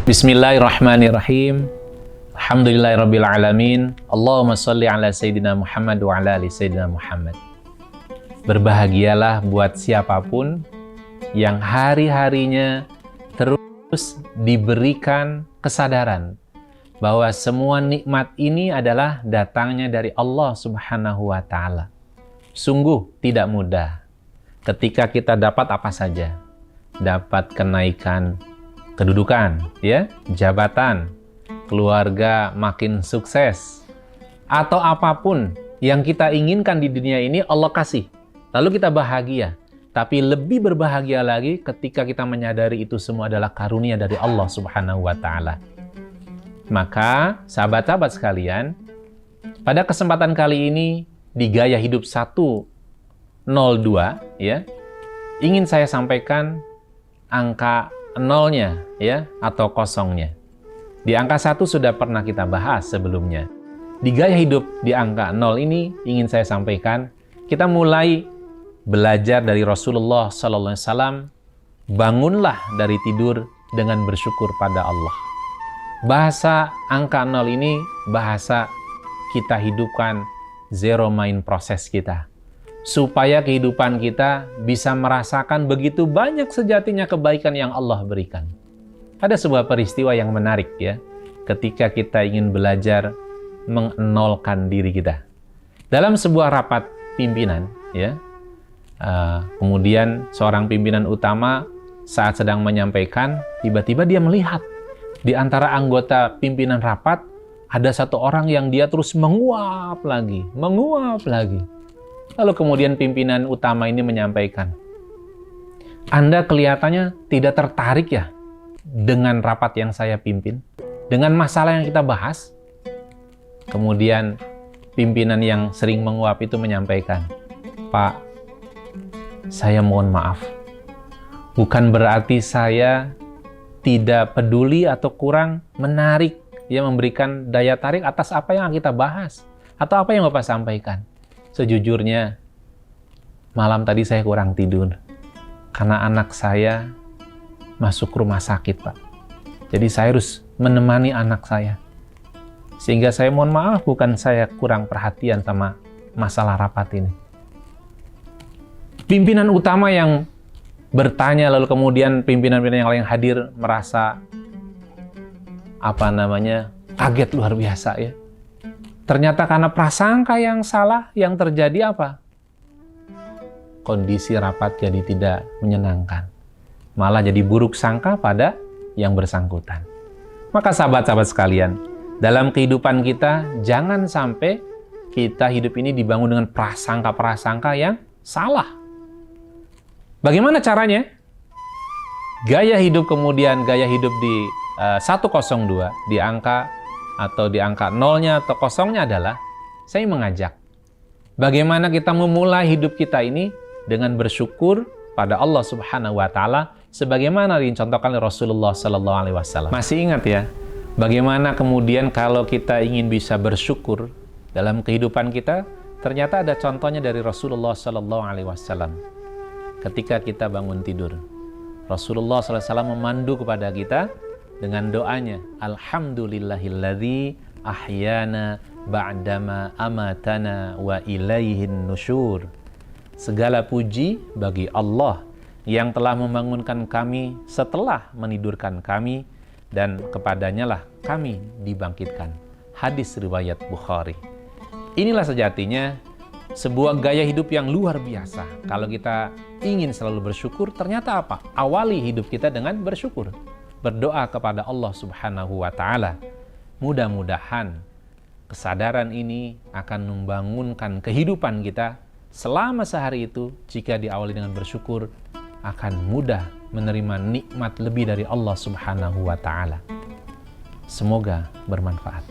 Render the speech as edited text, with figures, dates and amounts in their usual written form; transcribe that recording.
Bismillahirrahmanirrahim. Alhamdulillahirrabbilalamin. Allahumma sholli ala Sayyidina Muhammad wa ala ali Sayyidina Muhammad. Berbahagialah buat siapapun yang hari-harinya terus diberikan kesadaran bahwa semua nikmat ini adalah datangnya dari Allah Subhanahu wa Ta'ala. Sungguh tidak mudah ketika kita dapat apa saja, dapat kenaikan kedudukan, ya, jabatan, keluarga makin sukses, atau apapun yang kita inginkan di dunia ini Allah kasih. Lalu kita bahagia. Tapi lebih berbahagia lagi ketika kita menyadari itu semua adalah karunia dari Allah Subhanahu wa Ta'ala. Maka, sahabat-sahabat sekalian, pada kesempatan kali ini di Gaya Hidup 102, ya, ingin saya sampaikan angka nolnya, ya, atau kosongnya. Di angka 1 sudah pernah kita bahas sebelumnya. Di Gaya Hidup di angka 0 ini ingin saya sampaikan, kita mulai belajar dari Rasulullah SAW, bangunlah dari tidur dengan bersyukur pada Allah. Bahasa angka 0 ini bahasa kita hidupkan zero mind proses kita, supaya kehidupan kita bisa merasakan begitu banyak sejatinya kebaikan yang Allah berikan. Ada sebuah peristiwa yang menarik, ya, ketika kita ingin belajar mengenolkan diri kita. Dalam sebuah rapat pimpinan, ya, kemudian seorang pimpinan utama saat sedang menyampaikan, tiba-tiba dia melihat di antara anggota pimpinan rapat ada satu orang yang dia terus menguap lagi. Lalu kemudian pimpinan utama ini menyampaikan, Anda kelihatannya tidak tertarik ya dengan rapat yang saya pimpin, dengan masalah yang kita bahas. Kemudian pimpinan yang sering menguap itu menyampaikan, Pak, saya mohon maaf. Bukan berarti saya tidak peduli atau kurang menarik, ya, memberikan daya tarik atas apa yang kita bahas atau apa yang Bapak sampaikan. Sejujurnya, malam tadi saya kurang tidur karena anak saya masuk rumah sakit, Pak. Jadi saya harus menemani anak saya. Sehingga saya mohon maaf, bukan saya kurang perhatian sama masalah rapat ini. Pimpinan utama yang bertanya, lalu kemudian pimpinan-pimpinan yang lain hadir merasa kaget luar biasa, ya. Ternyata karena prasangka yang salah, yang terjadi apa? Kondisi rapat jadi tidak menyenangkan. Malah jadi buruk sangka pada yang bersangkutan. Maka sahabat-sahabat sekalian, dalam kehidupan kita, jangan sampai kita hidup ini dibangun dengan prasangka-prasangka yang salah. Bagaimana caranya? Gaya hidup di 102, di angka atau di angka nolnya atau kosongnya adalah, saya mengajak bagaimana kita memulai hidup kita ini dengan bersyukur pada Allah Subhanahu wa Ta'ala sebagaimana dicontohkan oleh Rasulullah Sallallahu Alaihi Wasallam. Masih ingat, ya, bagaimana kemudian kalau kita ingin bisa bersyukur dalam kehidupan kita, ternyata ada contohnya dari Rasulullah Sallallahu Alaihi Wasallam. Ketika kita bangun tidur, Rasulullah SAW memandu kepada kita dengan doanya, Alhamdulillahilladzi ahyana ba'dama amatana wa ilaihin nusyur. Segala puji bagi Allah yang telah membangunkan kami setelah menidurkan kami, dan kepadanya lah kami dibangkitkan. Hadis riwayat Bukhari. Inilah sejatinya sebuah gaya hidup yang luar biasa. Kalau kita ingin selalu bersyukur, ternyata apa? Awali hidup kita dengan bersyukur. Berdoa kepada Allah Subhanahu wa Ta'ala. Mudah-mudahan kesadaran ini akan membangunkan kehidupan kita selama sehari itu. Jika diawali dengan bersyukur, akan mudah menerima nikmat lebih dari Allah Subhanahu wa Ta'ala. Semoga bermanfaat.